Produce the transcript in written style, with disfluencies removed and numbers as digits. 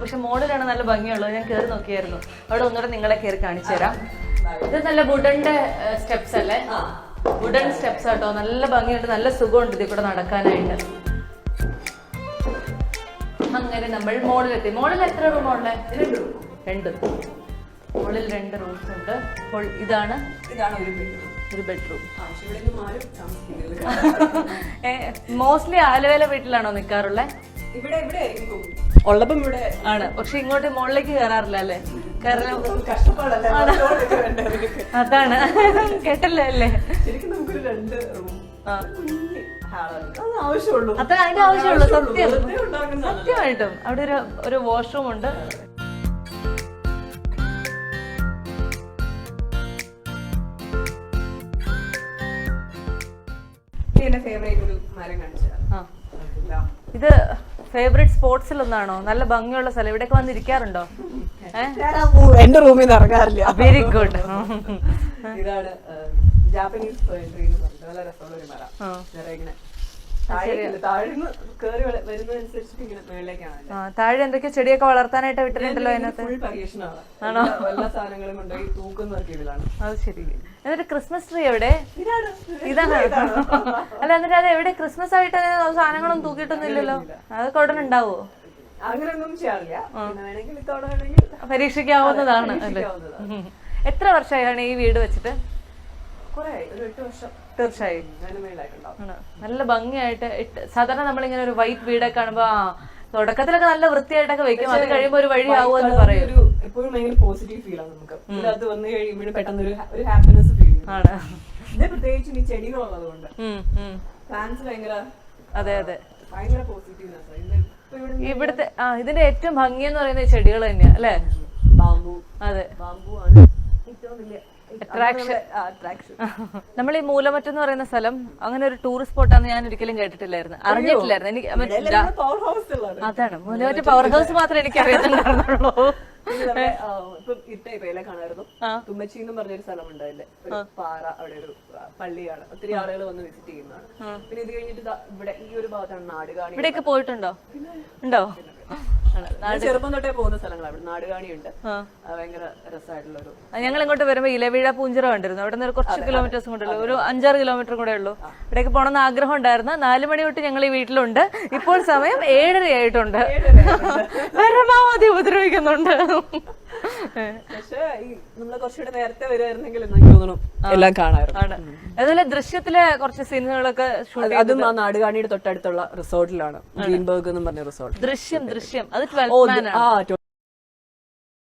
പക്ഷെ മോഡലാണ് നല്ല ഭംഗിയുള്ളത്. ഞാൻ കയറി നോക്കിയായിരുന്നു. അവിടെ ഒന്നുകൂടെ നിങ്ങളെ കയറി കാണിച്ചു തരാം. ഇത് നല്ല വുഡന്റെ സ്റ്റെപ്സ് അല്ലേ? വുഡൻ സ്റ്റെപ്സ് ആട്ടോ. നല്ല ഭംഗിയുണ്ട്, നല്ല സുഖമുണ്ട് ഇതിൽ കൂടെ നടക്കാനായിട്ട്. അങ്ങനെ നമ്മൾ മോളിലെത്തി. മോളിൽ എത്ര റൂമുണ്ട്? 2. മോളിൽ 2 റൂംസ് ഉണ്ട്. അപ്പോൾ ഇതാണ് ഒരു ബെഡ്റൂം. മോസ്റ്റ്ലി ആലുവയിലെ വീട്ടിലാണോ നിൽക്കാറുള്ളത്? ഉള്ളപ്പം ഇവിടെ ആണ്. പക്ഷെ ഇങ്ങോട്ട് മുകളിലേക്ക് കയറാറില്ല അല്ലേ? കാരണം അതാണ് കേട്ടല്ലേ അല്ലേ? ശരിക്കും നമുക്കൊരു 2 റൂം അത്ര അതിന്റെ ആവശ്യമുള്ളൂ. സത്യമായിട്ടും അവിടെ ഒരു വാഷ്റൂം ഉണ്ട്. ഇത് ഫേവറേറ്റ് സ്പോർട്സിൽ ഒന്നാണോ? നല്ല ഭംഗിയുള്ള സ്ഥലം. ഇവിടെയൊക്കെ വന്നിരിക്കാറുണ്ടോ? എന്റെ റൂമിൽ നിന്ന് ഇറങ്ങാറില്ല. Very good. ഇതാണ് ജാപ്പനീസ് പോയട്രി എന്ന് പറഞ്ഞിട്ട് നല്ല രസമുള്ള ഒരു മരം. ഇങ്ങനെ താഴെ എന്തൊക്കെയോ ചെടിയൊക്കെ വളർത്താനായിട്ട് വിട്ടിട്ടുണ്ടല്ലോ അതിനകത്ത്. ആണോ? എല്ലാ സാധനങ്ങളും കൊണ്ടുപോയി തൂക്കുന്നൊക്കെ ഇതിലാണ്. അത് ശരി. എന്നിട്ട് ക്രിസ്മസ് ട്രീ എവിടെ? ഇതാണ്. അല്ല എന്നിട്ട് അത് എവിടെ? ക്രിസ്മസ് ആയിട്ട് സാധനങ്ങളൊന്നും തൂക്കിയിട്ടൊന്നും ഇല്ലല്ലോ. അതൊക്കെ ഉടനെ ഉണ്ടാവോ? അങ്ങനെയൊന്നും ചെയ്യാറില്ല. പരീക്ഷിക്കാവുന്നതാണ് അല്ലേ? എത്ര വർഷമായാണ് ഈ വീട് വെച്ചിട്ട്? ഒരു 8 വർഷം തീർച്ചയായും. നല്ല ഭംഗിയായിട്ട് സാധാരണ നമ്മളിങ്ങനെ ഒരു വൈറ്റ് വീടൊക്കെ കാണുമ്പോ തുടക്കത്തിലൊക്കെ നല്ല വൃത്തിയായിട്ടൊക്കെ വെക്കും. അത് കഴിയുമ്പോ ഒരു വഴി ആവുമെന്ന് പറയും. എപ്പോഴും ഭയങ്കര പോസിറ്റീവ് ഫീൽ ആണ് നമുക്ക്. അത് വന്നു കഴിയുമ്പോഴും പെട്ടെന്ന് ഒരു ഹാപ്പിനെസ് ഫീൽ ആണ്. ഇത് പ്രത്യേകിച്ചും ഈ ചെടികളുള്ളത് കൊണ്ട് പ്ലാന്റ്സ് ഭയങ്കര ഭയങ്കര പോസിറ്റീവ്നെസ്. ഇവിടുത്തെ ഇതിന്റെ ഏറ്റവും ഭംഗി എന്ന് പറയുന്നത് ചെടികൾ തന്നെയാ അല്ലെ? ബാംബു. അതെ, ബാംബു ആണ് ഏറ്റവും വലിയ അട്രാക്ഷൻ. നമ്മൾ ഈ മൂലമറ്റം എന്ന് പറയുന്ന സ്ഥലം അങ്ങനെ ഒരു ടൂറിസ്റ്റ് സ്പോട്ടാന്ന് ഞാൻ ഒരിക്കലും കേട്ടിട്ടില്ലായിരുന്നു, അറിഞ്ഞിട്ടില്ലായിരുന്നു. എനിക്ക് അതാണ് മൂലമറ്റം പവർ ഹൗസ് മാത്രമേ എനിക്ക് അറിയാത്തുണ്ടായിരുന്നുള്ളൂ. തുമ്മച്ചി എന്ന് പറഞ്ഞൊരു സ്ഥലമുണ്ട്. അതിന്റെ ഒരു പാറ, അവിടെ ഒരു പള്ളിയാണ്. ഒത്തിരി ആളുകൾ വന്ന് വിസിറ്റ് ചെയ്യുന്നതാണ്. പിന്നെ ഇത് കഴിഞ്ഞിട്ട് ഇവിടെ ഈ ഒരു ഭാഗത്താണ് നാടുകാണി. ഇവിടെയൊക്കെ പോയിട്ടുണ്ടോ? ഉണ്ടോ? ചെറുപ്പം തൊട്ടേ പോകുന്ന സ്ഥലങ്ങളാണ്. നാടുകാണിയുണ്ട്, ഭയങ്കര രസമായിട്ടുള്ള ഒരു. ഞങ്ങൾ ഇങ്ങോട്ട് വരുമ്പോ ഇലവീഴ പൂഞ്ചിറ കണ്ടിരുന്നു. അവിടെ നിന്ന് കുറച്ച് കിലോമീറ്റേഴ്സ് കൊണ്ടുള്ളൂ, ഒരു 5-6 കിലോമീറ്റർ കൂടെ ഉള്ളൂ. ഇവിടേക്ക് പോകണമെന്ന് ആഗ്രഹം ഉണ്ടായിരുന്നു. 4 മണി തൊട്ട് ഞങ്ങൾ ഈ വീട്ടിലുണ്ട്. ഇപ്പോൾ സമയം 7:30 ആയിട്ടുണ്ട്. പരമാവധി ഉപദ്രവിക്കുന്നുണ്ട്. പക്ഷേ നമ്മള് കുറച്ചുകൂടെ നേരത്തെ വരുമായിരുന്നെങ്കിൽ എനിക്ക് തോന്നുന്നു എല്ലാം കാണാറുണ്ട്. അതുപോലെ ദൃശ്യത്തിലെ കുറച്ച് സീനുകളൊക്കെ അതും ആ നാടുകാണിയുടെ തൊട്ടടുത്തുള്ള റിസോർട്ടിലാണ്, ഗ്രീൻബർഗ് എന്ന് പറഞ്ഞ റിസോർട്ട്. ദൃശ്യം അത് 12 man ആണ്.